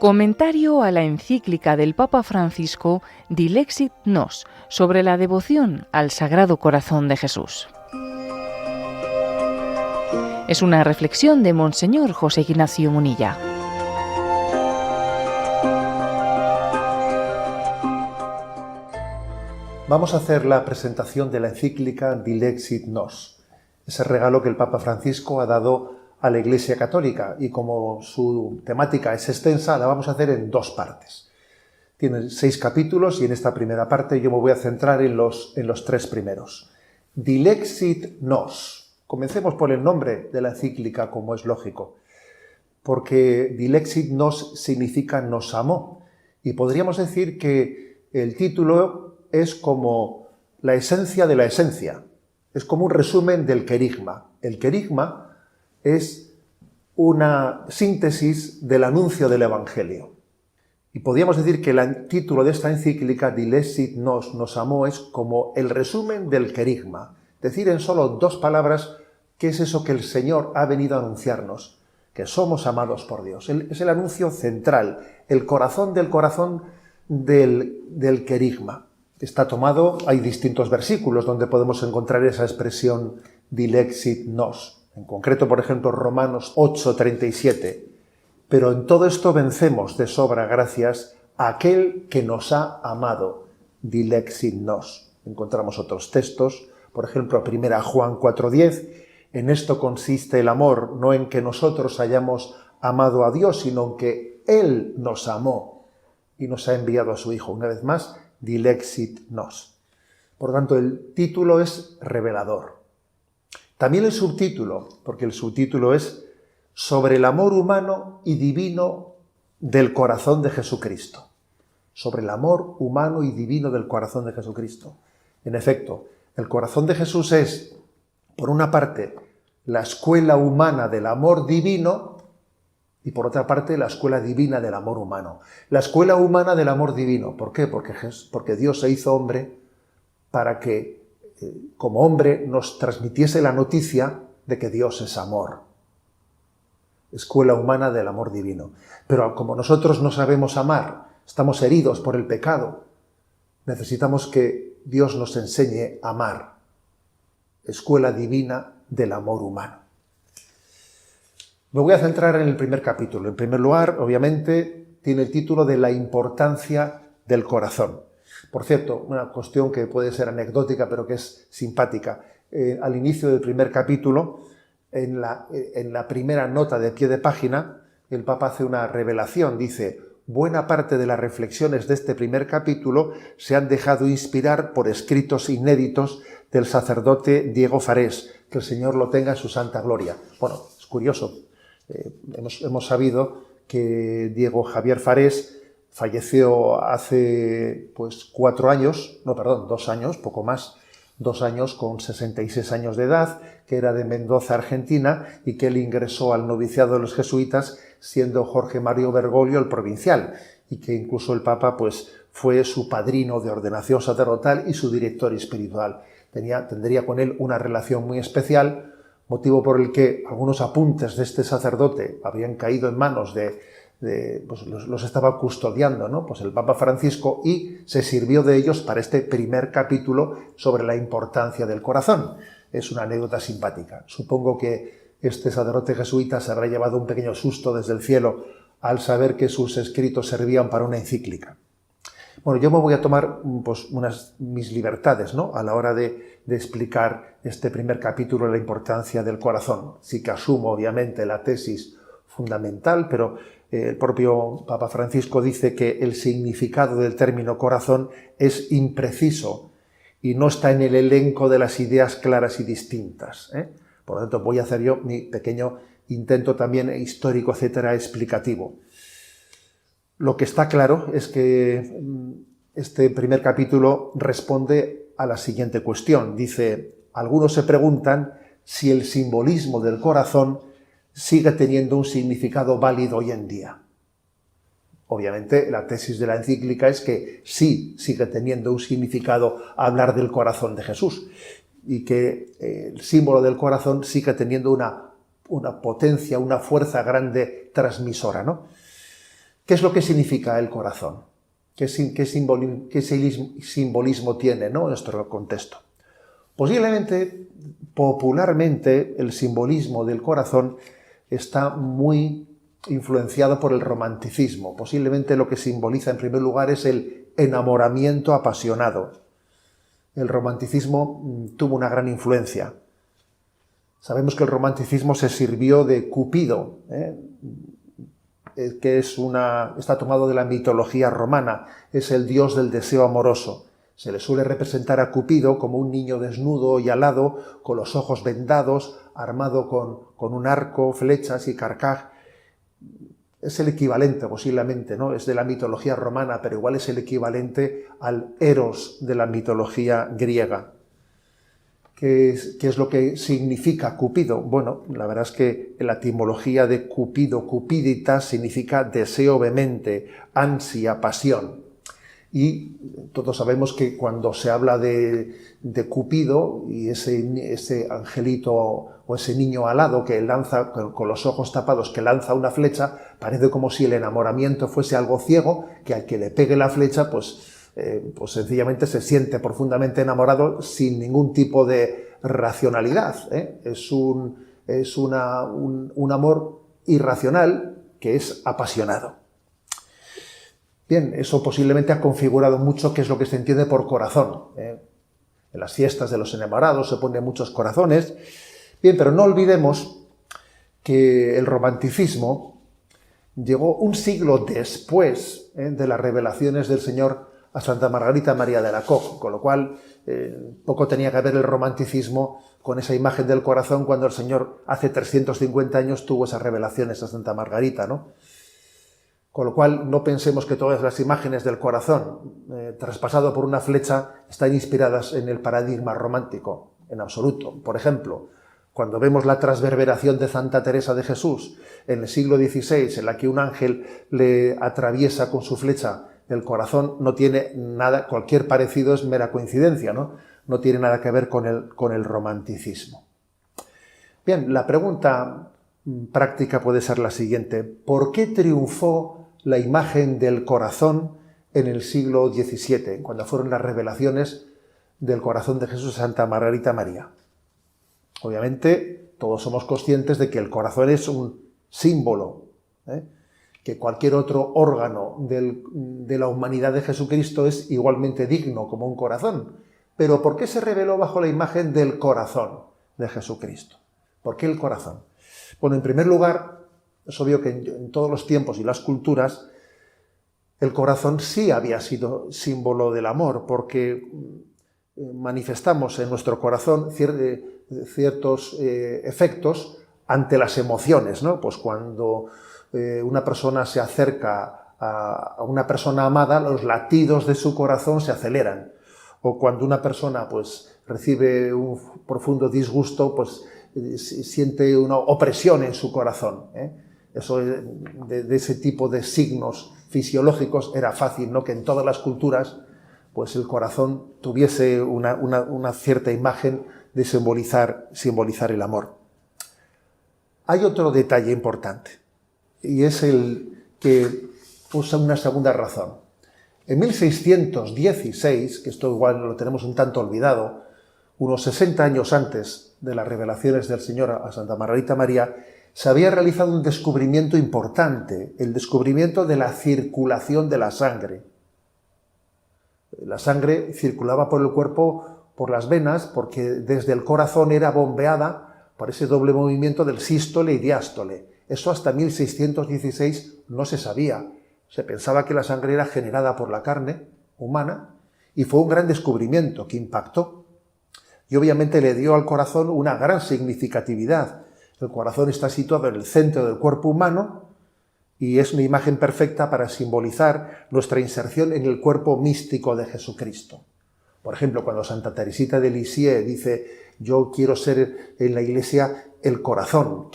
Comentario a la encíclica del Papa Francisco Dilexit Nos sobre la devoción al Sagrado Corazón de Jesús. Es una reflexión de Monseñor José Ignacio Munilla. Vamos a hacer la presentación de la encíclica Dilexit Nos, ese regalo que el Papa Francisco ha dado a la Iglesia Católica, y como su temática es extensa, la vamos a hacer en dos partes. Tiene 6 capítulos y en esta primera parte yo me voy a centrar en los 3 primeros. Dilexit Nos. Comencemos por el nombre de la encíclica, como es lógico, porque Dilexit Nos significa nos amó, y podríamos decir que el título es como la esencia de la esencia, es como un resumen del querigma. El querigma es una síntesis del anuncio del Evangelio. Y podríamos decir que el título de esta encíclica, Dilexit Nos, nos amó, es como el resumen del querigma. Decir en solo 2 palabras qué es eso que el Señor ha venido a anunciarnos, que somos amados por Dios. Es el anuncio central, el corazón del querigma. Está tomado, hay distintos versículos donde podemos encontrar esa expresión Dilexit Nos. En concreto, por ejemplo, Romanos 8:37. Pero en todo esto vencemos de sobra gracias a aquel que nos ha amado. Dilexit Nos. Encontramos otros textos, por ejemplo, 1 Juan 4:10. En esto consiste el amor, no en que nosotros hayamos amado a Dios, sino en que Él nos amó y nos ha enviado a su Hijo. Una vez más, Dilexit Nos. Por lo tanto, el título es revelador. También el subtítulo, porque el subtítulo es sobre el amor humano y divino del corazón de Jesucristo. Sobre el amor humano y divino del corazón de Jesucristo. En efecto, el corazón de Jesús es, por una parte, la escuela humana del amor divino y, por otra parte, la escuela divina del amor humano. La escuela humana del amor divino. ¿Por qué? Porque Dios se hizo hombre para que como hombre nos transmitiese la noticia de que Dios es amor. Escuela humana del amor divino. Pero como nosotros no sabemos amar, estamos heridos por el pecado, necesitamos que Dios nos enseñe a amar. Escuela divina del amor humano. Me voy a centrar en el primer capítulo. En primer lugar, obviamente, tiene el título de la importancia del corazón. Por cierto, una cuestión que puede ser anecdótica, pero que es simpática. Al inicio del primer capítulo, en la primera nota de pie de página, el Papa hace una revelación. Dice: buena parte de las reflexiones de este primer capítulo se han dejado inspirar por escritos inéditos del sacerdote Diego Farés, que el Señor lo tenga en su santa gloria. Bueno, es curioso. Hemos sabido que Diego Javier Farés falleció hace 2 años, poco más, 2 años, con 66 años de edad, que era de Mendoza, Argentina, y que él ingresó al noviciado de los jesuitas siendo Jorge Mario Bergoglio el provincial, y que incluso el Papa fue su padrino de ordenación sacerdotal y su director espiritual. Tendría con él una relación muy especial, motivo por el que algunos apuntes de este sacerdote habían caído en manos los estaba custodiando, ¿no? El Papa Francisco, y se sirvió de ellos para este primer capítulo sobre la importancia del corazón. Es una anécdota simpática. Supongo que este sacerdote jesuita se habrá llevado un pequeño susto desde el cielo al saber que sus escritos servían para una encíclica. Bueno, yo me voy a tomar mis libertades, ¿no?, a la hora de explicar este primer capítulo de la importancia del corazón. Sí que asumo, obviamente, la tesis fundamental, pero el propio Papa Francisco dice que el significado del término corazón es impreciso y no está en el elenco de las ideas claras y distintas. Por lo tanto, voy a hacer yo mi pequeño intento también histórico, etcétera, explicativo. Lo que está claro es que este primer capítulo responde a la siguiente cuestión. Dice: algunos se preguntan si el simbolismo del corazón sigue teniendo un significado válido hoy en día. Obviamente, la tesis de la encíclica es que sí sigue teniendo un significado hablar del corazón de Jesús, y que el símbolo del corazón sigue teniendo una potencia, una fuerza grande transmisora, ¿no? ¿Qué es lo que significa el corazón? ¿Qué simbolismo tiene, ¿no?, en nuestro contexto? Posiblemente, popularmente, el simbolismo del corazón está muy influenciado por el romanticismo. Posiblemente lo que simboliza en primer lugar es el enamoramiento apasionado. El romanticismo tuvo una gran influencia. Sabemos que el romanticismo se sirvió de Cupido, que está tomado de la mitología romana, es el dios del deseo amoroso. Se le suele representar a Cupido como un niño desnudo y alado, con los ojos vendados, armado con un arco, flechas y carcaj. Es el equivalente, posiblemente, ¿no? Es de la mitología romana, pero igual es el equivalente al Eros de la mitología griega. ¿Qué es lo que significa Cupido? Bueno, la verdad es que la etimología de Cupido, cupiditas, significa deseo vehemente, ansia, pasión. Y todos sabemos que cuando se habla de Cupido y ese angelito o ese niño alado que lanza, con los ojos tapados, que lanza una flecha, parece como si el enamoramiento fuese algo ciego, que al que le pegue la flecha, pues sencillamente se siente profundamente enamorado sin ningún tipo de racionalidad. Es un amor irracional que es apasionado. Bien, eso posiblemente ha configurado mucho qué es lo que se entiende por corazón. En las fiestas de los enamorados se ponen muchos corazones. Bien, pero no olvidemos que el romanticismo llegó un siglo después de las revelaciones del Señor a Santa Margarita María de Alacoque, con lo cual poco tenía que ver el romanticismo con esa imagen del corazón cuando el Señor hace 350 años tuvo esas revelaciones a Santa Margarita, ¿no? Con lo cual no pensemos que todas las imágenes del corazón traspasado por una flecha están inspiradas en el paradigma romántico, en absoluto. Por ejemplo, cuando vemos la transverberación de Santa Teresa de Jesús en el siglo XVI, en la que un ángel le atraviesa con su flecha el corazón, no tiene nada, cualquier parecido es mera coincidencia, ¿no? No tiene nada que ver con el romanticismo. Bien, la pregunta práctica puede ser la siguiente: ¿por qué triunfó la imagen del corazón en el siglo XVII, cuando fueron las revelaciones del corazón de Jesús a Santa Margarita María? Obviamente, todos somos conscientes de que el corazón es un símbolo, que cualquier otro órgano de la humanidad de Jesucristo es igualmente digno como un corazón. Pero ¿por qué se reveló bajo la imagen del corazón de Jesucristo? ¿Por qué el corazón? Bueno, en primer lugar, es obvio que en todos los tiempos y las culturas el corazón sí había sido símbolo del amor, porque manifestamos en nuestro corazón ciertos efectos ante las emociones, ¿no? Pues cuando una persona se acerca a una persona amada, los latidos de su corazón se aceleran. O cuando una persona pues recibe un profundo disgusto, pues siente una opresión en su corazón. Eso de ese tipo de signos fisiológicos era fácil, ¿no?, que en todas las culturas pues el corazón tuviese una cierta imagen de simbolizar el amor. Hay otro detalle importante, y es el que usa una segunda razón. En 1616, que esto igual lo tenemos un tanto olvidado, unos 60 años antes de las revelaciones del Señor a Santa Margarita María, se había realizado un descubrimiento importante, el descubrimiento de la circulación de la sangre. La sangre circulaba por el cuerpo, por las venas, porque desde el corazón era bombeada por ese doble movimiento del sístole y diástole. Eso hasta 1616 no se sabía. Se pensaba que la sangre era generada por la carne humana y fue un gran descubrimiento que impactó. Y obviamente le dio al corazón una gran significatividad. El corazón está situado en el centro del cuerpo humano y es una imagen perfecta para simbolizar nuestra inserción en el cuerpo místico de Jesucristo. Por ejemplo, cuando Santa Teresita de Lisieux dice: yo quiero ser en la Iglesia el corazón,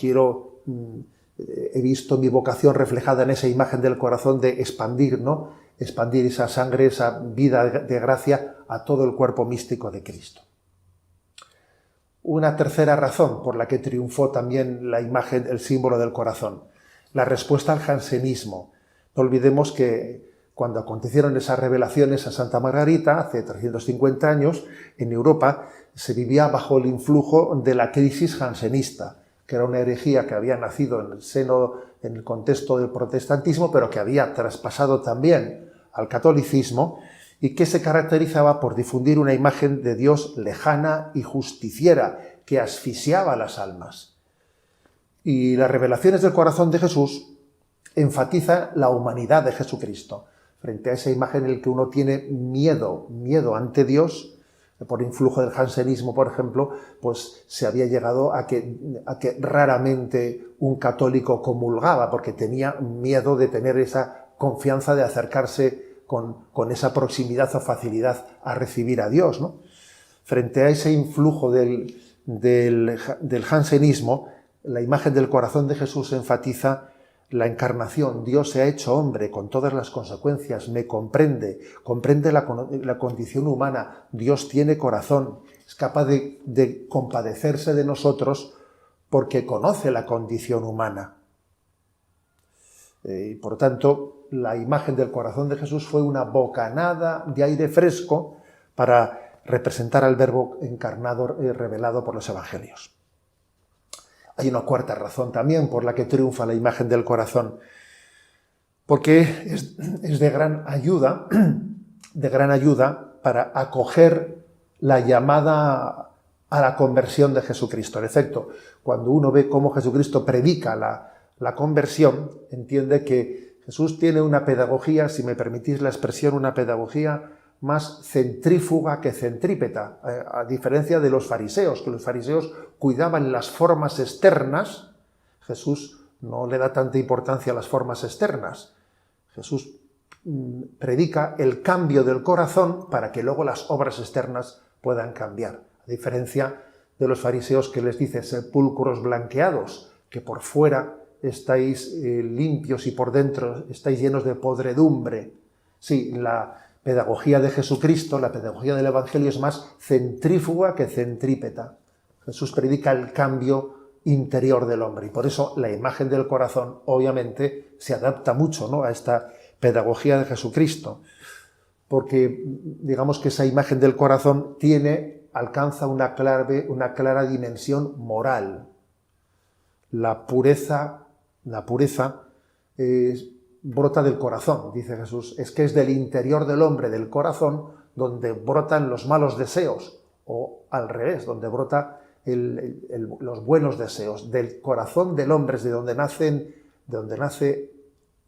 he visto mi vocación reflejada en esa imagen del corazón de expandir, ¿no?, expandir esa sangre, esa vida de gracia a todo el cuerpo místico de Cristo. Una tercera razón por la que triunfó también la imagen, el símbolo del corazón: la respuesta al jansenismo. No olvidemos que cuando acontecieron esas revelaciones a Santa Margarita, hace 350 años, en Europa se vivía bajo el influjo de la crisis jansenista, que era una herejía que había nacido en el contexto del protestantismo, pero que había traspasado también al catolicismo, y que se caracterizaba por difundir una imagen de Dios lejana y justiciera, que asfixiaba las almas. Y las revelaciones del corazón de Jesús enfatizan la humanidad de Jesucristo. Frente a esa imagen en la que uno tiene miedo ante Dios, por influjo del jansenismo, por ejemplo, pues se había llegado a que raramente un católico comulgaba, porque tenía miedo de tener esa confianza de acercarse con esa proximidad o facilidad a recibir a Dios, ¿no? Frente a ese influjo del jansenismo, la imagen del corazón de Jesús enfatiza la encarnación. Dios se ha hecho hombre con todas las consecuencias, me comprende la condición humana. Dios tiene corazón, es capaz de compadecerse de nosotros porque conoce la condición humana. Por tanto, la imagen del corazón de Jesús fue una bocanada de aire fresco para representar al Verbo encarnado, revelado por los Evangelios. Hay una cuarta razón también por la que triunfa la imagen del corazón, porque es de gran ayuda para acoger la llamada a la conversión de Jesucristo. En efecto, cuando uno ve cómo Jesucristo predica la conversión, entiende que Jesús tiene una pedagogía, si me permitís la expresión, una pedagogía más centrífuga que centrípeta, a diferencia de los fariseos, que los fariseos cuidaban las formas externas. Jesús no le da tanta importancia a las formas externas. Jesús predica el cambio del corazón para que luego las obras externas puedan cambiar. A diferencia de los fariseos, que les dice sepulcros blanqueados, que por fuera estáis limpios y por dentro estáis llenos de podredumbre. Sí, la pedagogía de Jesucristo, la pedagogía del Evangelio es más centrífuga que centrípeta. Jesús predica el cambio interior del hombre y por eso la imagen del corazón obviamente se adapta mucho, ¿no?, a esta pedagogía de Jesucristo, porque digamos que esa imagen del corazón alcanza una clara dimensión moral. La pureza brota del corazón, dice Jesús. Es que es del interior del hombre, del corazón, donde brotan los malos deseos, o al revés, donde brota los buenos deseos. Del corazón del hombre es de donde nace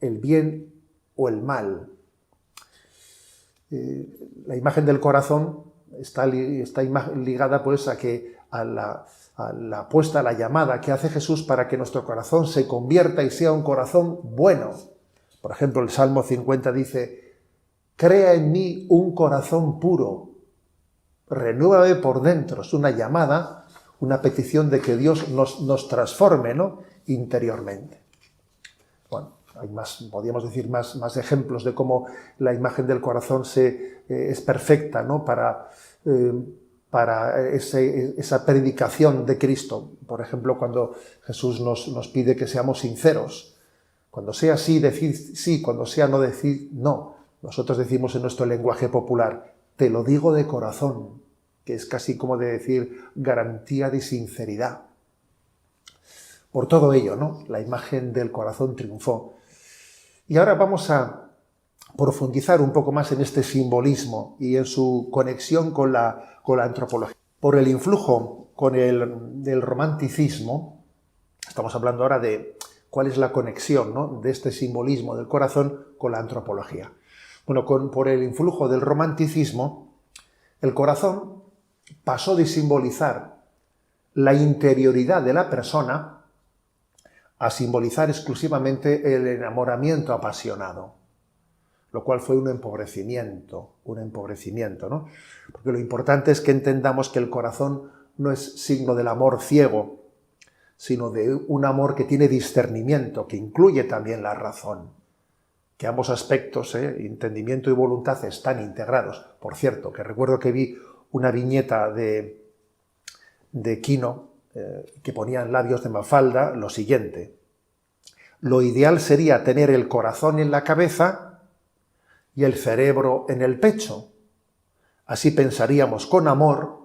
el bien o el mal. La imagen del corazón está ligada pues a la apuesta, a la llamada que hace Jesús para que nuestro corazón se convierta y sea un corazón bueno. Por ejemplo, el Salmo 50 dice: crea en mí un corazón puro, renuévame por dentro. Es una llamada, una petición de que Dios nos transforme, ¿no?, interiormente. Bueno, podríamos decir más ejemplos de cómo la imagen del corazón es perfecta, ¿no?, para esa predicación de Cristo. Por ejemplo, cuando Jesús nos pide que seamos sinceros. Cuando sea sí, decid sí; cuando sea no, decid no. Nosotros decimos en nuestro lenguaje popular: te lo digo de corazón, que es casi como de decir garantía de sinceridad. Por todo ello, ¿no?, la imagen del corazón triunfó. Y ahora vamos a profundizar un poco más en este simbolismo y en su conexión con la antropología. Por el influjo del romanticismo, estamos hablando ahora de cuál es la conexión, ¿no?, de este simbolismo del corazón con la antropología. Bueno, por el influjo del romanticismo, el corazón pasó de simbolizar la interioridad de la persona a simbolizar exclusivamente el enamoramiento apasionado, lo cual fue un empobrecimiento, ¿no? Porque lo importante es que entendamos que el corazón no es signo del amor ciego, sino de un amor que tiene discernimiento, que incluye también la razón, que ambos aspectos, entendimiento y voluntad, están integrados. Por cierto, que recuerdo que vi una viñeta de Quino que ponía en labios de Mafalda lo siguiente: Lo ideal sería tener el corazón en la cabeza y el cerebro en el pecho. Así pensaríamos con amor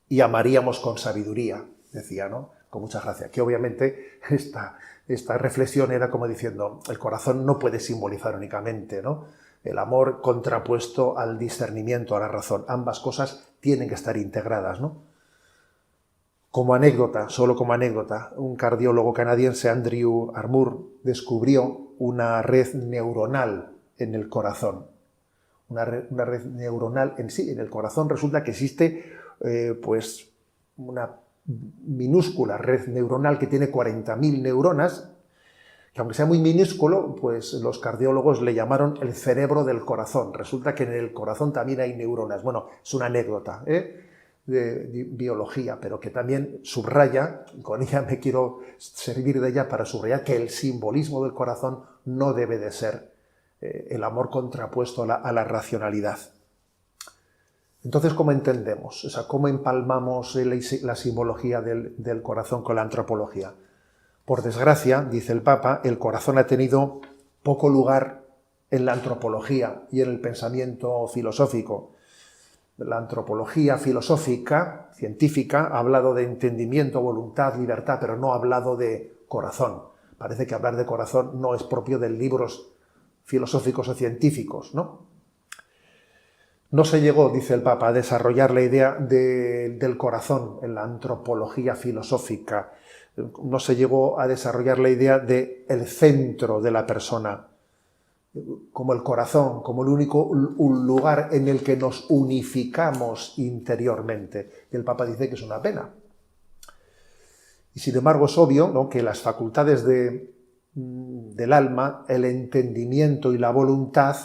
y amaríamos con sabiduría, decía, ¿no? Con mucha gracia. Que obviamente esta reflexión era como diciendo, el corazón no puede simbolizar únicamente, ¿no?, el amor contrapuesto al discernimiento, a la razón. Ambas cosas tienen que estar integradas, ¿no? Como anécdota, solo como anécdota, un cardiólogo canadiense, Andrew Armour, descubrió una red neuronal en el corazón. Una red neuronal en sí, en el corazón resulta que existe pues una minúscula red neuronal que tiene 40.000 neuronas, que aunque sea muy minúsculo, pues los cardiólogos le llamaron el cerebro del corazón. Resulta que en el corazón también hay neuronas. Bueno, es una anécdota de biología, pero que también subraya, y con ella me quiero servir de ella para subrayar que el simbolismo del corazón no debe de ser el amor contrapuesto a la racionalidad. Entonces, ¿cómo entendemos? O sea, ¿cómo empalmamos la simbología del corazón con la antropología? Por desgracia, dice el Papa, el corazón ha tenido poco lugar en la antropología y en el pensamiento filosófico. La antropología filosófica, científica, ha hablado de entendimiento, voluntad, libertad, pero no ha hablado de corazón. Parece que hablar de corazón no es propio de libros filosóficos o científicos, ¿no? No se llegó, dice el Papa, a desarrollar la idea del corazón en la antropología filosófica. No se llegó a desarrollar la idea del centro de la persona, como el corazón, como el único lugar en el que nos unificamos interiormente. Y el Papa dice que es una pena. Y sin embargo es obvio, ¿no?, que las facultades del alma, el entendimiento y la voluntad,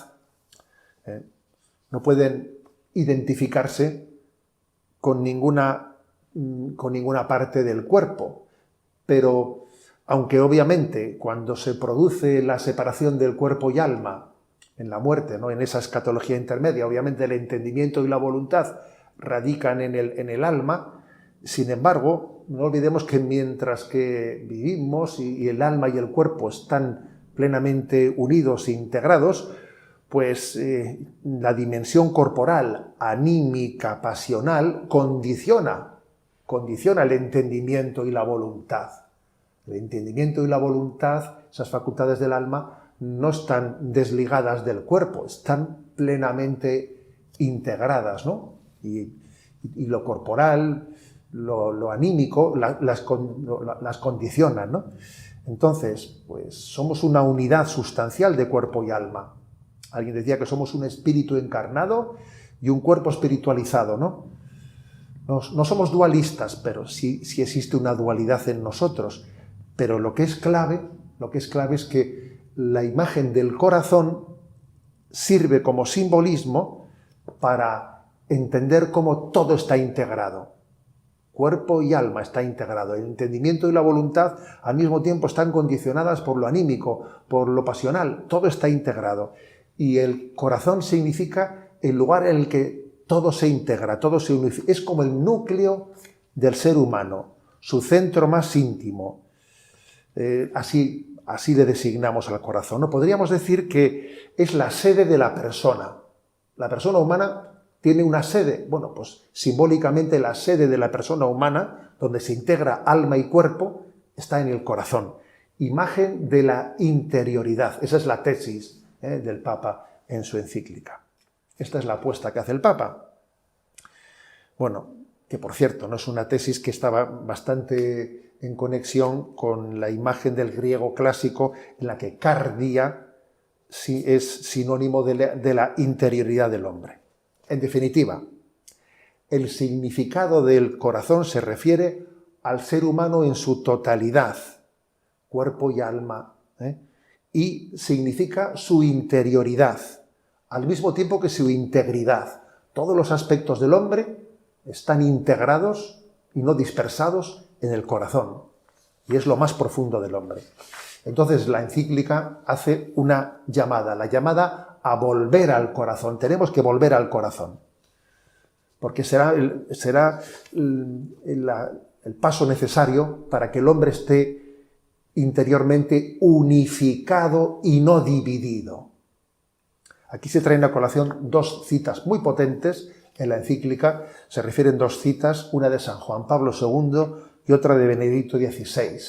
no pueden identificarse con ninguna parte del cuerpo. Pero, aunque obviamente cuando se produce la separación del cuerpo y alma en la muerte, ¿no?, en esa escatología intermedia, obviamente el entendimiento y la voluntad radican en el alma. Sin embargo, no olvidemos que mientras que vivimos y el alma y el cuerpo están plenamente unidos e integrados, pues la dimensión corporal, anímica, pasional, condiciona el entendimiento y la voluntad. El entendimiento y la voluntad, esas facultades del alma, no están desligadas del cuerpo, están plenamente integradas, ¿no? Y lo corporal, lo anímico, las condicionan, ¿no? Entonces, pues somos una unidad sustancial de cuerpo y alma. Alguien decía que somos un espíritu encarnado y un cuerpo espiritualizado, ¿no? No somos dualistas, pero sí existe una dualidad en nosotros. Pero lo que es clave es que la imagen del corazón sirve como simbolismo para entender cómo todo está integrado. Cuerpo y alma está integrado. El entendimiento y la voluntad al mismo tiempo están condicionadas por lo anímico, por lo pasional. Todo está integrado. Y el corazón significa el lugar en el que todo se integra, todo se unifica. Es como el núcleo del ser humano, su centro más íntimo. Así le designamos al corazón, ¿no? Podríamos decir que es la sede de la persona. La persona humana tiene una sede. Bueno, pues simbólicamente la sede de la persona humana, donde se integra alma y cuerpo, está en el corazón. Imagen de la interioridad. Esa es la tesis del Papa en su encíclica. Esta es la apuesta que hace el Papa. Bueno, que por cierto, no es una tesis que estaba bastante en conexión con la imagen del griego clásico, en la que cardia es sinónimo de la interioridad del hombre. En definitiva, el significado del corazón se refiere al ser humano en su totalidad, cuerpo y alma, y significa su interioridad, al mismo tiempo que su integridad. Todos los aspectos del hombre están integrados y no dispersados en el corazón, y es lo más profundo del hombre. Entonces la encíclica hace una llamada, la llamada a volver al corazón. Tenemos que volver al corazón, porque será el paso necesario para que el hombre esté interiormente unificado y no dividido. Aquí se traen a colación dos citas muy potentes en la encíclica. Se refieren dos citas, una de San Juan Pablo II y otra de Benedicto XVI.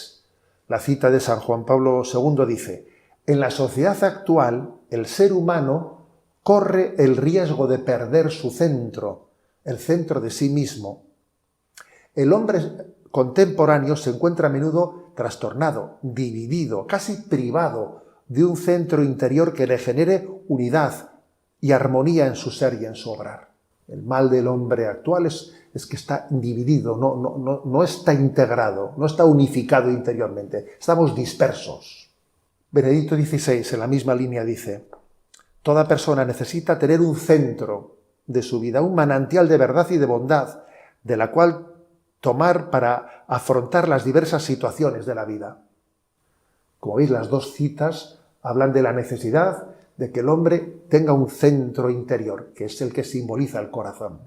La cita de San Juan Pablo II dice: en la sociedad actual, el ser humano corre el riesgo de perder su centro, el centro de sí mismo. El hombre contemporáneo se encuentra a menudo trastornado, dividido, casi privado de un centro interior que le genere unidad y armonía en su ser y en su obrar. El mal del hombre actual es que está dividido, no está integrado, no está unificado interiormente. Estamos dispersos. Benedicto XVI, en la misma línea, dice: toda persona necesita tener un centro de su vida, un manantial de verdad y de bondad, de la cual tomar para afrontar las diversas situaciones de la vida. Como veis, las dos citas hablan de la necesidad de que el hombre tenga un centro interior, que es el que simboliza el corazón.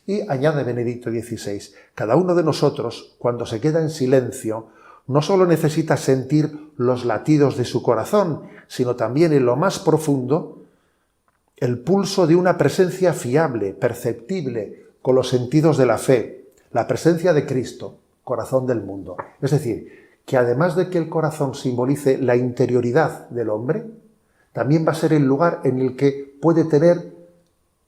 Y añade Benedicto XVI: cada uno de nosotros, cuando se queda en silencio, no solo necesita sentir los latidos de su corazón, sino también en lo más profundo el pulso de una presencia fiable, perceptible, con los sentidos de la fe, la presencia de Cristo, corazón del mundo. Es decir, que además de que el corazón simbolice la interioridad del hombre, también va a ser el lugar en el que puede tener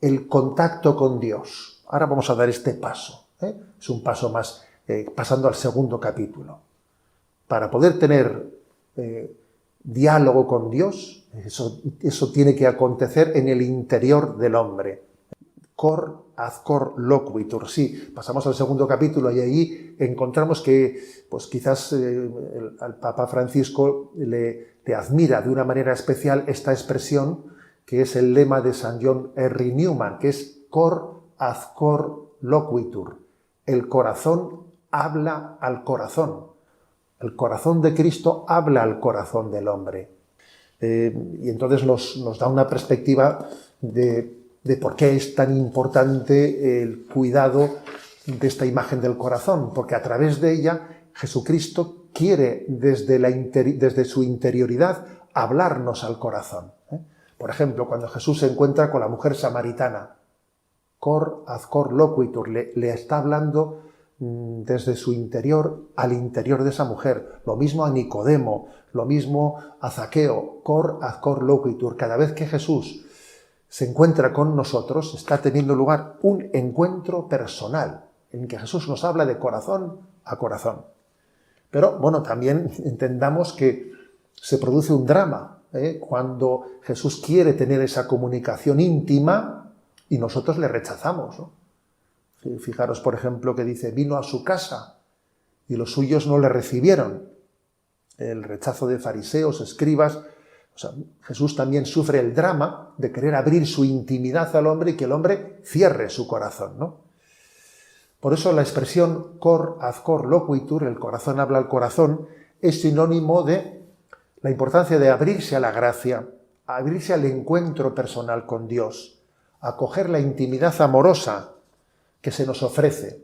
el contacto con Dios. Ahora vamos a dar este paso. Es un paso más, pasando al segundo capítulo. Para poder tener diálogo con Dios, eso tiene que acontecer en el interior del hombre. Cor ad cor loquitur. Sí, pasamos al segundo capítulo y ahí encontramos que pues quizás al Papa Francisco le admira de una manera especial esta expresión, que es el lema de San John Henry Newman, que es cor ad cor loquitur. El corazón habla al corazón. El corazón de Cristo habla al corazón del hombre. Y entonces nos da una perspectiva de por qué es tan importante el cuidado de esta imagen del corazón, porque a través de ella Jesucristo quiere desde su interioridad hablarnos al corazón. Por ejemplo, cuando Jesús se encuentra con la mujer samaritana, cor ad cor loquitur, le está hablando desde su interior al interior de esa mujer. Lo mismo a Nicodemo, lo mismo a Zaqueo, cor ad cor loquitur. Cada vez que Jesús se encuentra con nosotros, está teniendo lugar un encuentro personal, en que Jesús nos habla de corazón a corazón. Pero, bueno, también entendamos que se produce un drama, cuando Jesús quiere tener esa comunicación íntima y nosotros le rechazamos, ¿no? Fijaros, por ejemplo, que dice: vino a su casa y los suyos no le recibieron. El rechazo de fariseos, escribas. O sea, Jesús también sufre el drama de querer abrir su intimidad al hombre y que el hombre cierre su corazón, ¿no? Por eso la expresión cor ad cor loquitur, el corazón habla al corazón, es sinónimo de la importancia de abrirse a la gracia, abrirse al encuentro personal con Dios, acoger la intimidad amorosa que se nos ofrece,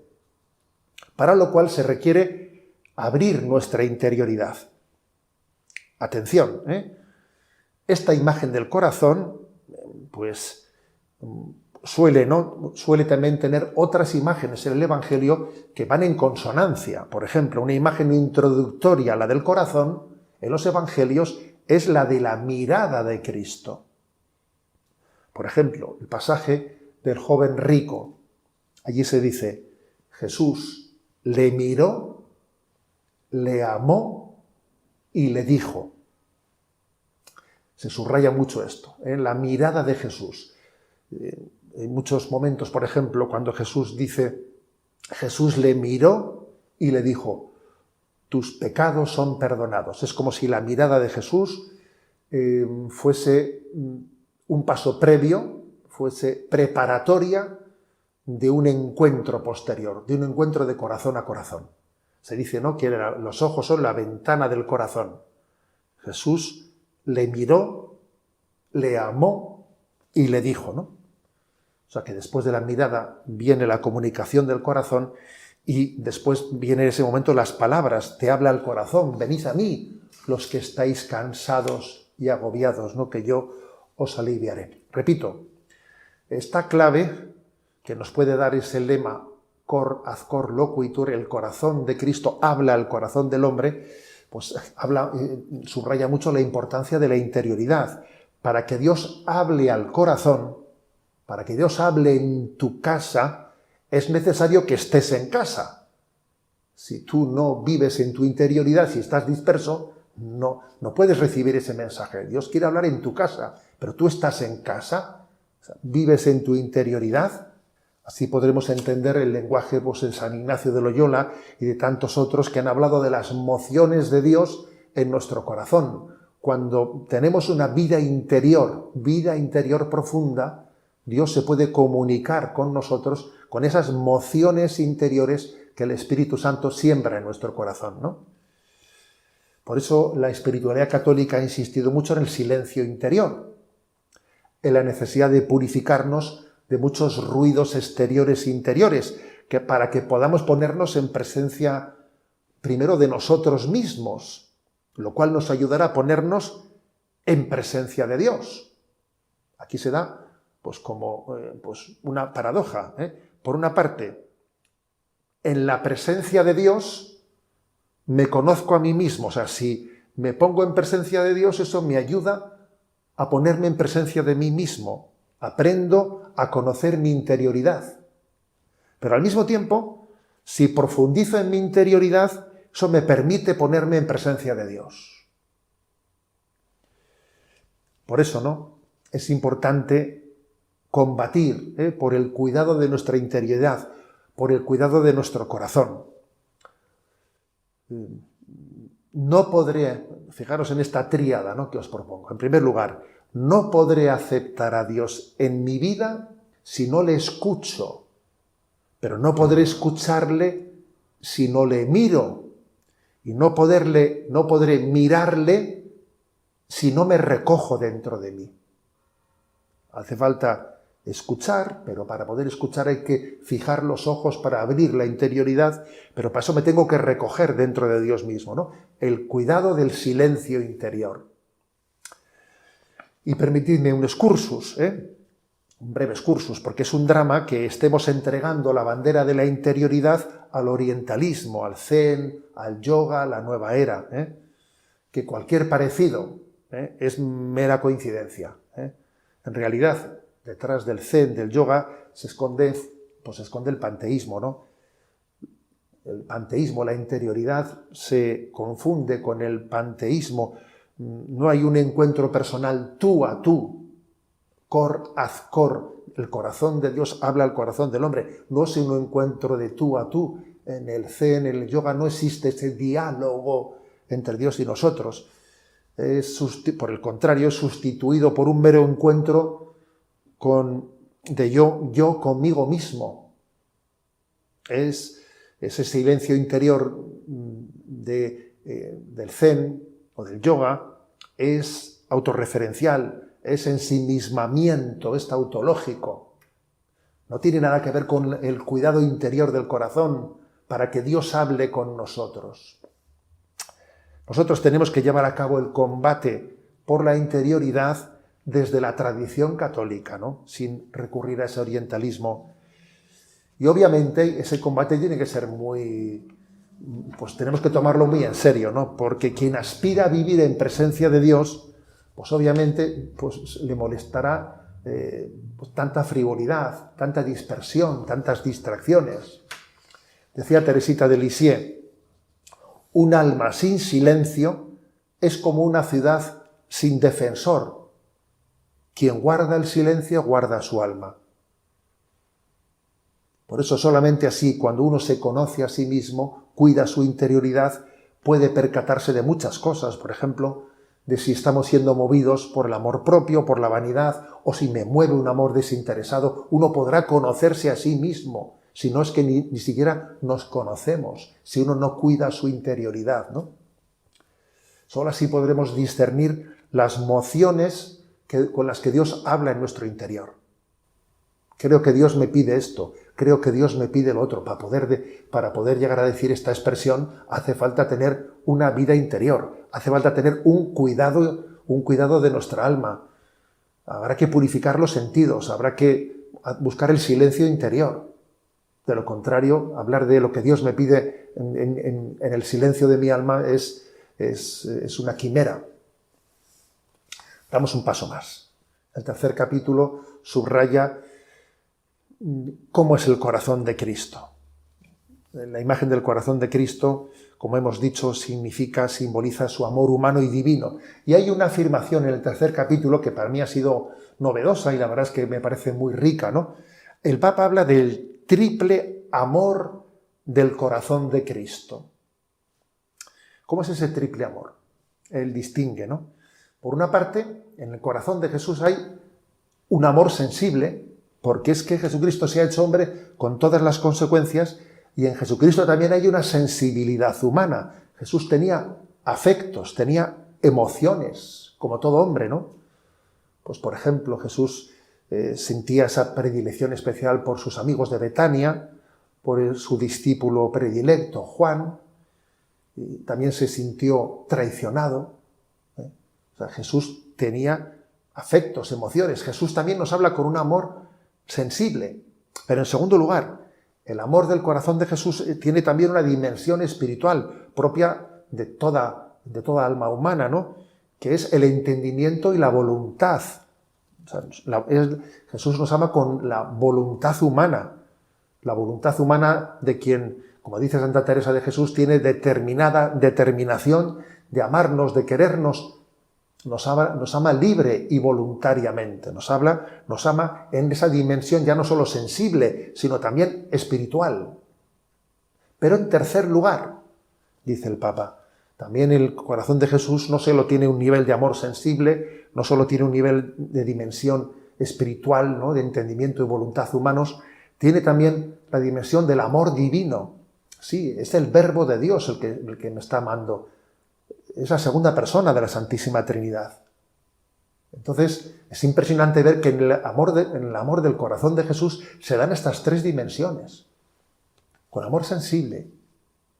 para lo cual se requiere abrir nuestra interioridad. Atención, esta imagen del corazón, pues suele también tener otras imágenes en el Evangelio que van en consonancia. Por ejemplo, una imagen introductoria a la del corazón en los Evangelios es la de la mirada de Cristo. Por ejemplo, el pasaje del joven rico. Allí se dice: Jesús le miró, le amó y le dijo. Se subraya mucho esto, la mirada de Jesús. En muchos momentos, por ejemplo, cuando Jesús dice: Jesús le miró y le dijo: tus pecados son perdonados. Es como si la mirada de Jesús fuese un paso previo, fuese preparatoria de un encuentro posterior, de un encuentro de corazón a corazón. Se dice, ¿no?, que los ojos son la ventana del corazón. Jesús le miró, le amó y le dijo, ¿no? O sea que después de la mirada viene la comunicación del corazón Y después viene ese momento las palabras, te habla el corazón, venid a mí, los que estáis cansados y agobiados, ¿no? Que yo os aliviaré. Repito, esta clave que nos puede dar ese lema, cor ad cor loquitur, el corazón de Cristo habla al corazón del hombre, pues subraya mucho la importancia de la interioridad. Para que Dios hable al corazón, para que Dios hable en tu casa, es necesario que estés en casa. Si tú no vives en tu interioridad, si estás disperso, no puedes recibir ese mensaje. Dios quiere hablar en tu casa, pero tú estás en casa, o sea, vives en tu interioridad. Así podremos entender el lenguaje pues, de San Ignacio de Loyola y de tantos otros que han hablado de las mociones de Dios en nuestro corazón. Cuando tenemos una vida interior profunda, Dios se puede comunicar con nosotros con esas mociones interiores que el Espíritu Santo siembra en nuestro corazón, ¿no? Por eso la espiritualidad católica ha insistido mucho en el silencio interior, en la necesidad de purificarnos de muchos ruidos exteriores e interiores, para que podamos ponernos en presencia primero de nosotros mismos, lo cual nos ayudará a ponernos en presencia de Dios. Aquí se da pues como una paradoja, ¿eh? Por una parte, en la presencia de Dios me conozco a mí mismo, o sea, si me pongo en presencia de Dios, eso me ayuda a ponerme en presencia de mí mismo, aprendo a conocer mi interioridad. Pero al mismo tiempo, si profundizo en mi interioridad, eso me permite ponerme en presencia de Dios. Por eso, ¿no? Es importante combatir por el cuidado de nuestra interioridad, por el cuidado de nuestro corazón. No podré, fijaros en esta tríada, ¿no? que os propongo. En primer lugar, no podré aceptar a Dios en mi vida si no le escucho, pero no podré escucharle si no le miro, y no podré mirarle si no me recojo dentro de mí. Hace falta escuchar, pero para poder escuchar hay que fijar los ojos para abrir la interioridad, pero para eso me tengo que recoger dentro de Dios mismo, ¿no? El cuidado del silencio interior. Y permitidme un excursus, un breve excursus, porque es un drama que estemos entregando la bandera de la interioridad al orientalismo, al zen, al yoga, a la nueva era, que cualquier parecido es mera coincidencia. En realidad, detrás del zen, del yoga, se esconde el panteísmo, ¿no? El panteísmo, la interioridad, se confunde con el panteísmo. No hay un encuentro personal tú a tú, cor ad cor. El corazón de Dios habla al corazón del hombre. No es un encuentro de tú a tú. En el zen, en el yoga, no existe ese diálogo entre Dios y nosotros. Por el contrario, es sustituido por un mero encuentro de yo conmigo mismo. Es ese silencio interior del zen o del yoga, es autorreferencial, es ensimismamiento, es tautológico. No tiene nada que ver con el cuidado interior del corazón para que Dios hable con nosotros. Nosotros tenemos que llevar a cabo el combate por la interioridad desde la tradición católica, ¿no? Sin recurrir a ese orientalismo. Y obviamente ese combate tiene que ser pues tenemos que tomarlo muy en serio, ¿no? Porque quien aspira a vivir en presencia de Dios, pues obviamente pues, le molestará pues, tanta frivolidad, tanta dispersión, tantas distracciones. Decía Teresita de Lisieux, un alma sin silencio es como una ciudad sin defensor. Quien guarda el silencio guarda su alma. Por eso solamente así, cuando uno se conoce a sí mismo, cuida su interioridad, puede percatarse de muchas cosas. Por ejemplo, de si estamos siendo movidos por el amor propio, por la vanidad, o si me mueve un amor desinteresado. Uno podrá conocerse a sí mismo. Si no es que ni siquiera nos conocemos, si uno no cuida su interioridad, ¿no? Solo así podremos discernir las mociones con las que Dios habla en nuestro interior. Creo que Dios me pide esto, creo que Dios me pide lo otro. Para poder llegar a decir esta expresión hace falta tener una vida interior, hace falta tener un cuidado de nuestra alma. Habrá que purificar los sentidos, habrá que buscar el silencio interior. De lo contrario, hablar de lo que Dios me pide en el silencio de mi alma es una quimera. Damos un paso más. El tercer capítulo subraya cómo es el corazón de Cristo. La imagen del corazón de Cristo, como hemos dicho, simboliza su amor humano y divino. Y hay una afirmación en el tercer capítulo que para mí ha sido novedosa y la verdad es que me parece muy rica, ¿no? El Papa habla del triple amor del corazón de Cristo. ¿Cómo es ese triple amor? Él distingue, ¿no? Por una parte, en el corazón de Jesús hay un amor sensible, porque es que Jesucristo se ha hecho hombre con todas las consecuencias, y en Jesucristo también hay una sensibilidad humana. Jesús tenía afectos, tenía emociones, como todo hombre, ¿no? Pues por ejemplo, Jesús sentía esa predilección especial por sus amigos de Betania, por su discípulo predilecto, Juan, y también se sintió traicionado. O sea, Jesús tenía afectos, emociones. Jesús también nos habla con un amor sensible. Pero en segundo lugar, el amor del corazón de Jesús tiene también una dimensión espiritual propia de toda alma humana, ¿no? Que es el entendimiento y la voluntad. O sea, Jesús nos ama con la voluntad humana de quien, como dice Santa Teresa de Jesús, tiene determinada determinación de amarnos, de querernos. Nos ama libre y voluntariamente. Nos ama en esa dimensión ya no solo sensible, sino también espiritual. Pero en tercer lugar, dice el Papa, también el corazón de Jesús no solo tiene un nivel de amor sensible, no solo tiene un nivel de dimensión espiritual, ¿no?, de entendimiento y voluntad humanos, tiene también la dimensión del amor divino. Sí, es el Verbo de Dios el que me está amando. Es la segunda persona de la Santísima Trinidad. Entonces, es impresionante ver que en el amor del corazón de Jesús se dan estas tres dimensiones. Con amor sensible,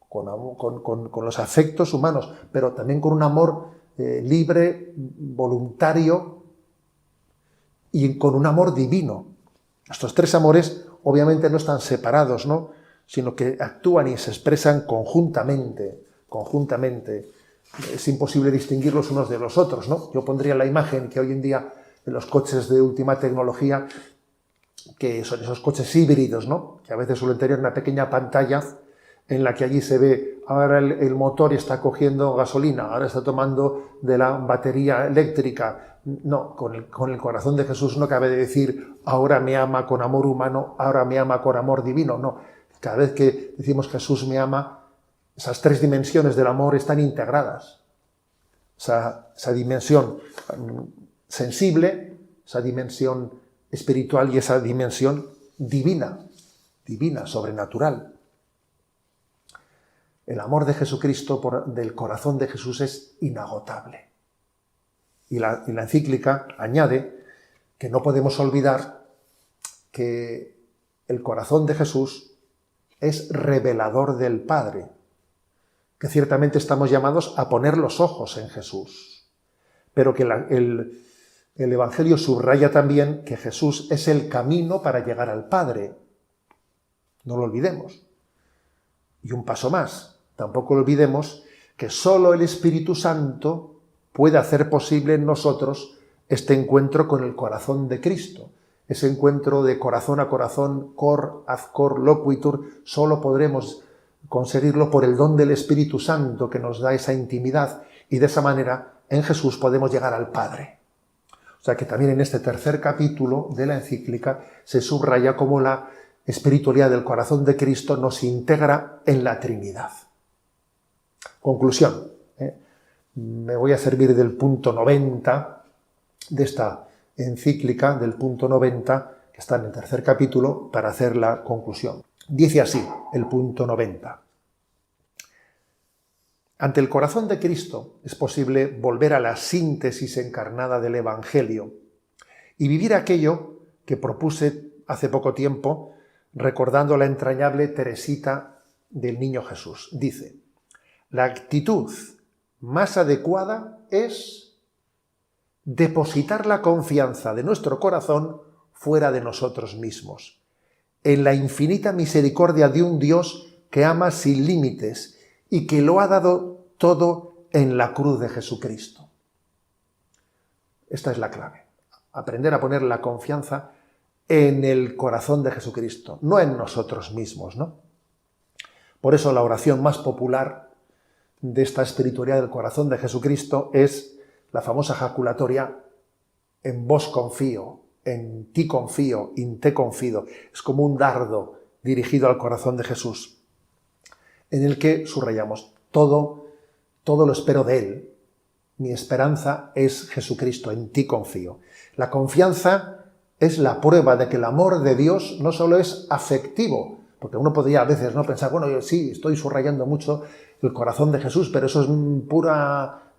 con los afectos humanos, pero también con un amor libre, voluntario y con un amor divino. Estos tres amores obviamente no están separados, ¿no?, sino que actúan y se expresan conjuntamente. Es imposible distinguirlos unos de los otros, ¿no? Yo pondría la imagen que hoy en día en los coches de última tecnología, que son esos coches híbridos, ¿no?, que a veces suelen tener una pequeña pantalla en la que allí se ve, ahora el motor está cogiendo gasolina, ahora está tomando de la batería eléctrica. No, con el corazón de Jesús no cabe de decir, ahora me ama con amor humano, ahora me ama con amor divino. No, cada vez que decimos Jesús me ama, esas tres dimensiones del amor están integradas. Esa dimensión sensible, esa dimensión espiritual y esa dimensión divina, sobrenatural. El amor de Jesucristo del corazón de Jesús es inagotable. Y la encíclica añade que no podemos olvidar que el corazón de Jesús es revelador del Padre, que ciertamente estamos llamados a poner los ojos en Jesús, pero que el Evangelio subraya también que Jesús es el camino para llegar al Padre. No lo olvidemos. Y un paso más, tampoco olvidemos que solo el Espíritu Santo puede hacer posible en nosotros este encuentro con el corazón de Cristo. Ese encuentro de corazón a corazón, cor ad cor loquitur, solo podremos conseguirlo por el don del Espíritu Santo que nos da esa intimidad, y de esa manera en Jesús podemos llegar al Padre. O sea que también en este tercer capítulo de la encíclica se subraya cómo la espiritualidad del corazón de Cristo nos integra en la Trinidad. Conclusión. Me voy a servir del punto 90 de esta encíclica, del punto 90, que está en el tercer capítulo, para hacer la conclusión. Dice así el punto 90. Ante el corazón de Cristo es posible volver a la síntesis encarnada del Evangelio y vivir aquello que propuse hace poco tiempo recordando la entrañable Teresita del Niño Jesús. Dice: la actitud más adecuada es depositar la confianza de nuestro corazón fuera de nosotros mismos, en la infinita misericordia de un Dios que ama sin límites y que lo ha dado todo en la cruz de Jesucristo. Esta es la clave. Aprender a poner la confianza en el corazón de Jesucristo, no en nosotros mismos, ¿no? Por eso la oración más popular de esta espiritualidad del corazón de Jesucristo es la famosa jaculatoria: en vos confío, en ti confío, in te confido. Es como un dardo dirigido al corazón de Jesús, en el que subrayamos: todo lo espero de Él. Mi esperanza es Jesucristo, en ti confío. La confianza es la prueba de que el amor de Dios no solo es afectivo, porque uno podría a veces no pensar, bueno, yo sí, estoy subrayando mucho el corazón de Jesús, pero eso es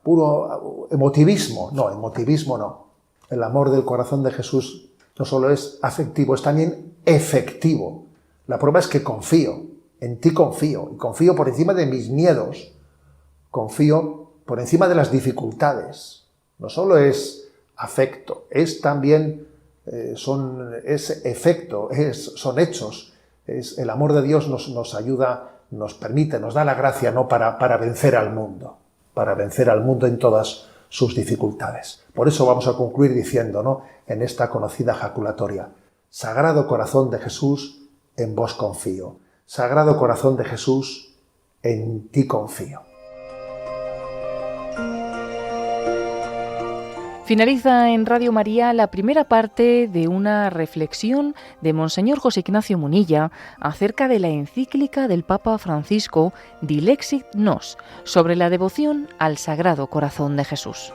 puro emotivismo. No, emotivismo no. El amor del corazón de Jesús no solo es afectivo, es también efectivo. La prueba es que confío, en ti confío, y confío por encima de mis miedos, confío por encima de las dificultades. No solo es afecto, es también es efecto, son hechos. El amor de Dios nos ayuda, nos permite, nos da la gracia, ¿no?, para vencer al mundo en todas sus dificultades. Por eso vamos a concluir diciendo, ¿no?, en esta conocida jaculatoria: Sagrado Corazón de Jesús, en vos confío. Sagrado Corazón de Jesús, en ti confío. Finaliza en Radio María la primera parte de una reflexión de Monseñor José Ignacio Munilla acerca de la encíclica del Papa Francisco Dilexit Nos, sobre la devoción al Sagrado Corazón de Jesús.